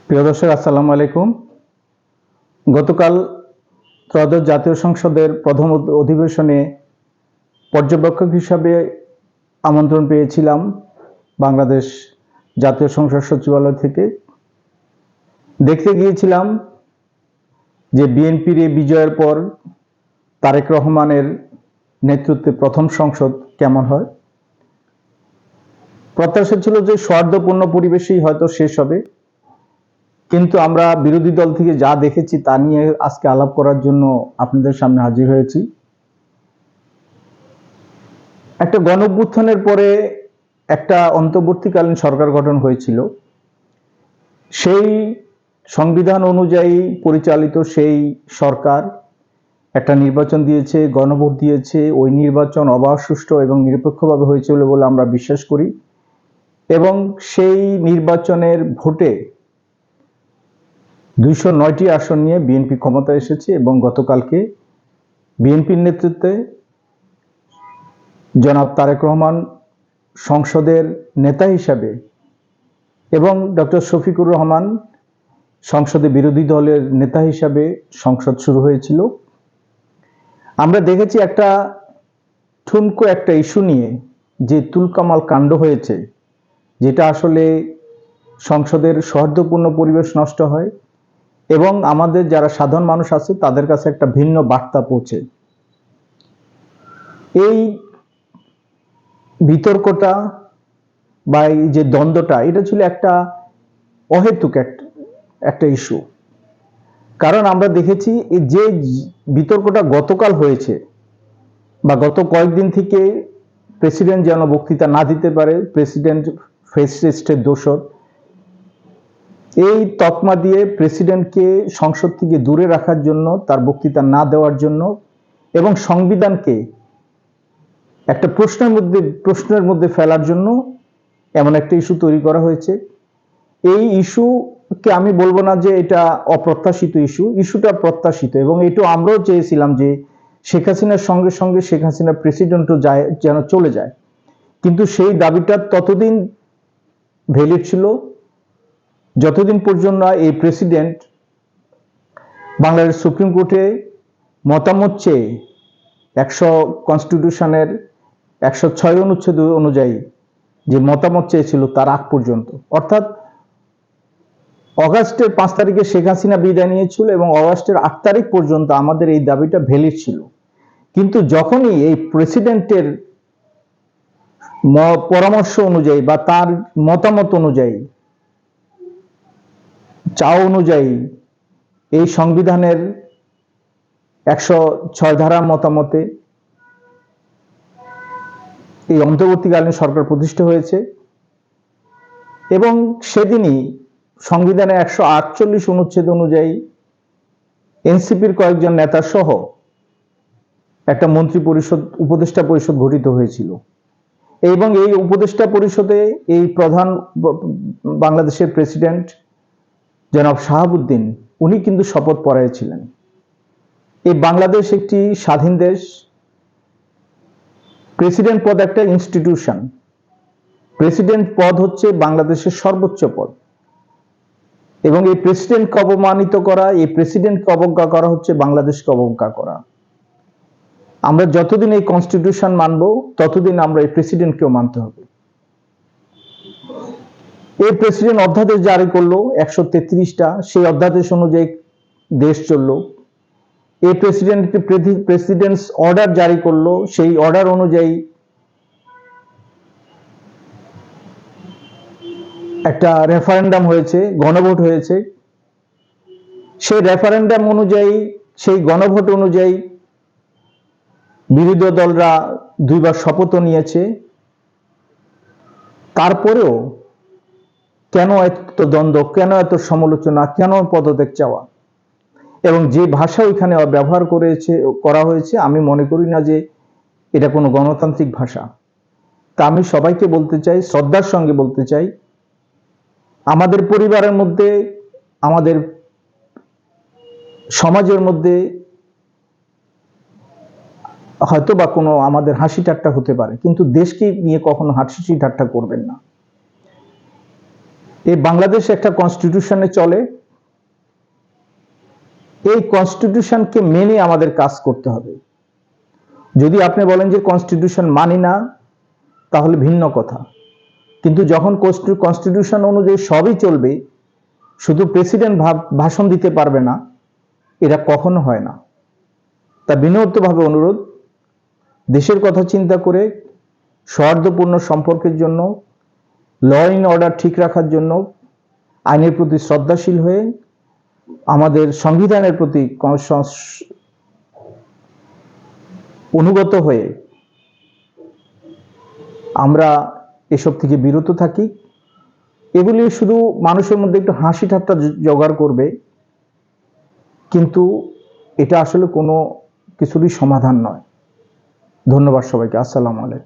প্রিয় দর্শক, আসসালামু আলাইকুম। গতকাল ত্রয়োদশ জাতীয় সংসদের প্রথম অধিবেশনে পর্যবেক্ষক হিসাবে আমন্ত্রণ পেয়েছিলাম বাংলাদেশ জাতীয় সংসদ সচিবালয় থেকে। দেখতে গিয়েছিলাম যে বিএনপির এই বিজয়ের পর তারেক রহমানের নেতৃত্বে প্রথম সংসদ কেমন হয়। প্রত্যাশা ছিল যে সৌহার্দ্যপূর্ণ পরিবেশেই হয়তো শেষ হবে, কিন্তু আমরা বিরোধী দল থেকে যা দেখেছি তা নিয়ে আজকে আলাপ করার জন্য আপনাদের সামনে হাজির হয়েছি। একটা গণঅভ্যুত্থানের পরে একটা অন্তর্বর্তীকালীন সরকার গঠন হয়েছিল। সেই সংবিধান অনুযায়ী পরিচালিত সেই সরকার একটা নির্বাচন দিয়েছে, গণভোট দিয়েছে। ওই নির্বাচন অবাধ, সুষ্ঠু এবং নিরপেক্ষভাবে হয়েছিল বলে আমরা বিশ্বাস করি, এবং সেই নির্বাচনের ভোটে 209টি আসন নিয়ে বিএনপি ক্ষমতায় এসেছে এবং গতকালকে বিএনপির নেতৃত্বে জনাব তারেক রহমান সংসদের নেতা হিসাবে এবং ডক্টর শফিকুর রহমান সংসদে বিরোধী দলের নেতা হিসাবে সংসদ শুরু হয়েছিল। আমরা দেখেছি একটা ঠুনকো একটা ইস্যু নিয়ে যে তুলকামাল কাণ্ড হয়েছে, যেটা আসলে সংসদের সৌহার্দ্যপূর্ণ পরিবেশ নষ্ট হয় এবং আমাদের যারা সাধারণ মানুষ আছে তাদের কাছে একটা ভিন্ন বার্তা পৌঁছে। এই বিতর্কটা বা এই যে দ্বন্দ্বটা, এটা ছিল একটা অহেতুক একটা ইস্যু। কারণ আমরা দেখেছি যে বিতর্কটা গতকাল হয়েছে বা গত কয়েকদিন থেকে প্রেসিডেন্ট যেন বক্তৃতা না দিতে পারে, প্রেসিডেন্ট ফ্যাসিস্টের দোসর, এই তকমা দিয়ে প্রেসিডেন্টকে সংসদ থেকে দূরে রাখার জন্য, তার বক্তৃতা না দেওয়ার জন্য এবং সংবিধানকে একটা প্রশ্নের মধ্যে ফেলার জন্য এমন একটা ইস্যু তৈরি করা হয়েছে। এই ইস্যুকে আমি বলবো না যে এটা অপ্রত্যাশিত ইস্যুটা প্রত্যাশিত, এবং এটা আমরাও চেয়েছিলাম যে শেখ হাসিনার সঙ্গে সঙ্গে শেখ হাসিনা প্রেসিডেন্টও যেন চলে যায়। কিন্তু সেই দাবিটা ততদিন ভ্যালিড ছিল যতদিন পর্যন্ত এই প্রেসিডেন্ট বাংলাদেশ সুপ্রিম কোর্টে মতামত চেয়ে কনস্টিটিউশনের 106 অনুচ্ছেদ অনুযায়ী যে মতামত চেয়েছিল তার আগ পর্যন্ত, অর্থাৎ অগাস্টের 5 তারিখে শেখ হাসিনা বিদায় নিয়েছিল এবং অগাস্টের 8 তারিখ পর্যন্ত আমাদের এই দাবিটা ভ্যালিড ছিল। কিন্তু যখনই এই প্রেসিডেন্টের পরামর্শ অনুযায়ী বা তার মতামত অনুযায়ী, চাওয়া অনুযায়ী এই সংবিধানের 106 ধারার মতামতে এই অন্তর্বর্তীকালীন সরকার প্রতিষ্ঠা হয়েছে, এবং সেদিনই সংবিধানের 148 অনুচ্ছেদ অনুযায়ী এনসিপির কয়েকজন নেতা সহ একটা মন্ত্রী পরিষদ, উপদেষ্টা পরিষদ গঠিত হয়েছিল। এবং এই উপদেষ্টা পরিষদে এই প্রধান বাংলাদেশের প্রেসিডেন্ট জনাব শাহাবুদ্দিন, উনি কিন্তু শপথ পড়াইছিলেন। এই বাংলাদেশ একটি স্বাধীন দেশ, প্রেসিডেন্ট পদ একটা ইনস্টিটিউশন। প্রেসিডেন্ট পদ হচ্ছে বাংলাদেশের সর্বোচ্চ পদ, এবং এই প্রেসিডেন্টকে অপমানিত করা, এই প্রেসিডেন্টকে অবজ্ঞা করা হচ্ছে বাংলাদেশকে অবজ্ঞা করা। আমরা যতদিন এই কনস্টিটিউশন মানব ততদিন আমরা এই প্রেসিডেন্টকেও মানতে হবে। এই প্রেসিডেন্ট অধ্যাদেশ জারি করলো 133টা, সেই অধ্যাদেশ অনুযায়ী দেশ চললো। এই প্রেসিডেন্ট প্রেসিডেন্টস অর্ডার জারি করলো, সেই অর্ডার অনুযায়ী একটা রেফারেন্ডাম হয়েছে, গণভোট হয়েছে। সেই রেফারেন্ডাম অনুযায়ী, সেই গণভোট অনুযায়ী বিরোধী দলরা 2বার শপথও নিয়েছে। তারপরেও কেন এত দ্বন্দ্ব, কেন এত সমালোচনা, কেন পদত্যাগ চাওয়া, এবং যে ভাষা ওইখানে ব্যবহার করা হয়েছে, আমি মনে করি না যে এটা কোনো গণতান্ত্রিক ভাষা। তা আমি সবাইকে বলতে চাই, শ্রদ্ধার সঙ্গে বলতে চাই, আমাদের পরিবারের মধ্যে, আমাদের সমাজের মধ্যে হয়তো বা কোনো আমাদের হাসি ঠাট্টা হতে পারে, কিন্তু দেশকে নিয়ে কখনো হাসি ঠাট্টা করবেন না। এই বাংলাদেশ একটা কনস্টিটিউশনে চলে, এই কনস্টিটিউশনকে মেনে আমাদের কাজ করতে হবে। যদি আপনি বলেন যে কনস্টিটিউশন মানি না, তাহলে ভিন্ন কথা, কিন্তু যখন কনস্টিটিউশন অনুযায়ী সবই চলবে, শুধু প্রেসিডেন্ট ভাষণ দিতে পারবে না, এটা কখনো হয় না। তা বিনম্রভাবে অনুরোধ, দেশের কথা চিন্তা করে, সৌহার্দ্যপূর্ণ সম্পর্কের জন্য, ল অ্যান্ড অর্ডার ঠিক রাখার জন্য, আইনের প্রতি শ্রদ্ধাশীল হয়ে, আমাদের সংবিধানের প্রতি অনুগত হয়ে আমরা এসব থেকে বিরত থাকি। এগুলি শুধু মানুষের মধ্যে একটু হাসি ঠাট্টা জোগাড় করবে, কিন্তু এটা আসলে কোনো কিছুরই সমাধান নয়। ধন্যবাদ সবাইকে। আসসালামু আলাইকুম।